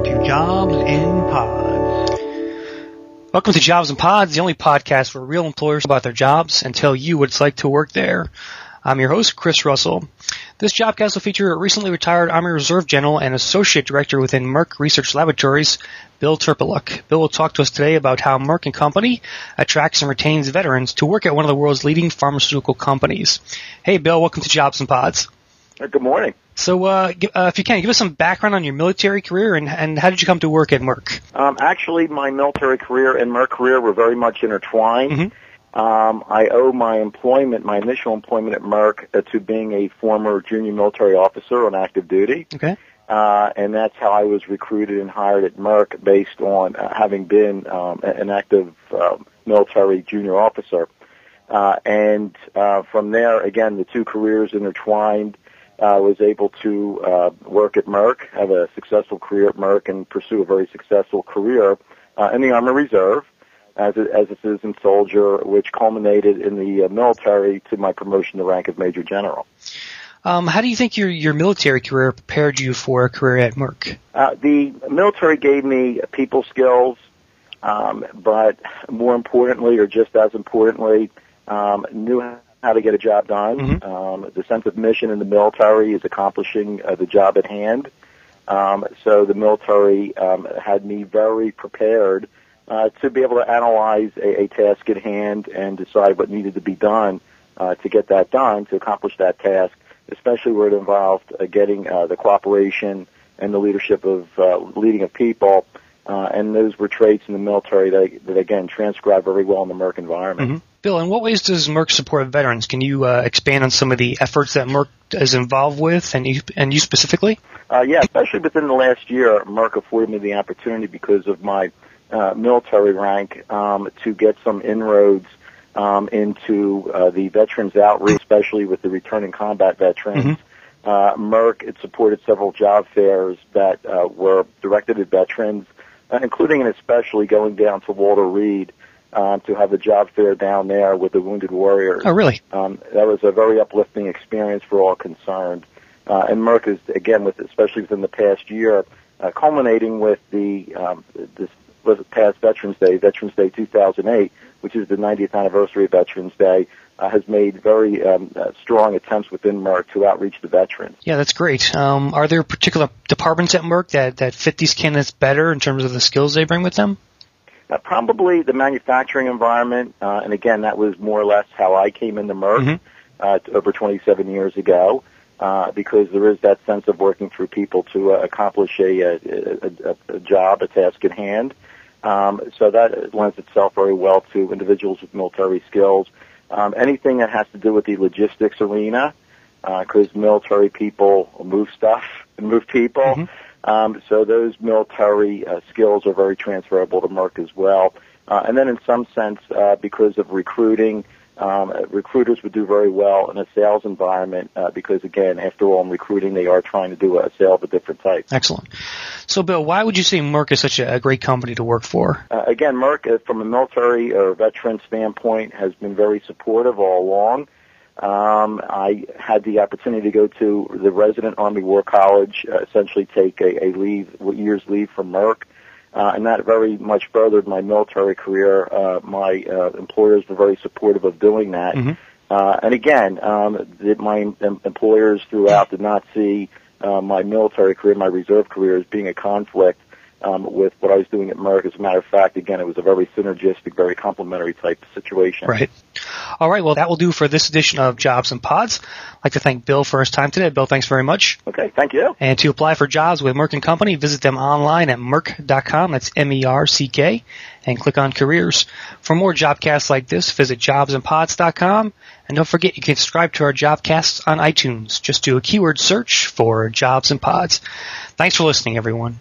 to Jobs in Pods. Welcome to Jobs in Pods, the only podcast where real employers talk about their jobs and tell you what it's like to work there. I'm your host, Chris Russell. This Jobcast will feature a recently retired Army Reserve General and Associate Director within Merck Research Laboratories, Bill Terpeluk. Bill will talk to us today about how Merck & Company attracts and retains veterans to work at one of the world's leading pharmaceutical companies. Hey, Bill, welcome to Jobs in Pods. Good morning. So, if you can, give us some background on your military career and how did you come to work at Merck? Actually, my military career and Merck career were very much intertwined. Mm-hmm. I owe my initial employment at Merck, to being a former junior military officer on active duty. Okay. And that's how I was recruited and hired at Merck based on having been an active military junior officer. And from there, again, the two careers intertwined. Was able to work at Merck, have a successful career at Merck, and pursue a very successful career in the Army Reserve as a citizen soldier, which culminated in the military to my promotion to rank of Major General. How do you think your military career prepared you for a career at Merck? The military gave me people skills, but more importantly, or just as importantly, knew how to get a job done. Mm-hmm. The sense of mission in the military is accomplishing the job at hand. So the military had me very prepared to be able to analyze a task at hand and decide what needed to be done to get that done, to accomplish that task, especially where it involved getting the cooperation and the leadership of leading of people. And those were traits in the military that again, transcribe very well in the Merck environment. Mm-hmm. Bill, in what ways does Merck support veterans? Can you expand on some of the efforts that Merck is involved with, and you specifically? Yeah, especially within the last year, Merck afforded me the opportunity because of my military rank to get some inroads into the veterans outreach, especially with the returning combat veterans. Mm-hmm. Merck had supported several job fairs that were directed at veterans, including and especially going down to Walter Reed to have a job fair down there with the wounded warriors. Oh, really? That was a very uplifting experience for all concerned. And Merck is, again, especially within the past year, culminating with this past Veterans Day 2008, which is the 90th anniversary of Veterans Day, has made very strong attempts within Merck to outreach the veterans. Yeah, that's great. Are there particular departments at Merck that fit these candidates better in terms of the skills they bring with them? Probably the manufacturing environment, and again, that was more or less how I came into Merck over 27 years ago, because there is that sense of working through people to accomplish a job, a task at hand. So that lends itself very well to individuals with military skills. Anything that has to do with the logistics arena, because military people move stuff and move people. Mm-hmm. So those military skills are very transferable to Merck as well. And then in some sense, because of recruiting, recruiters would do very well in a sales environment because, again, after all, in recruiting, they are trying to do a sale of a different type. Excellent. So, Bill, why would you say Merck is such a great company to work for? Again, Merck, from a military or veteran standpoint, has been very supportive all along. I had the opportunity to go to the Resident Army War College, essentially take a year's leave from Merck, and that very much furthered my military career. My employers were very supportive of doing that. Mm-hmm. And again, my employers throughout did not see my military career, my reserve career, as being a conflict with what I was doing at Merck. As a matter of fact, again, it was a very synergistic, very complementary type of situation. Right. All right, well, that will do for this edition of Jobs and Pods. I'd like to thank Bill for his time today. Bill, thanks very much. Okay, thank you. And to apply for jobs with Merck & Company, visit them online at merck.com, that's MERCK, and click on Careers. For more Jobcasts like this, visit jobsandpods.com, and don't forget you can subscribe to our Jobcasts on iTunes. Just do a keyword search for Jobs and Pods. Thanks for listening, everyone.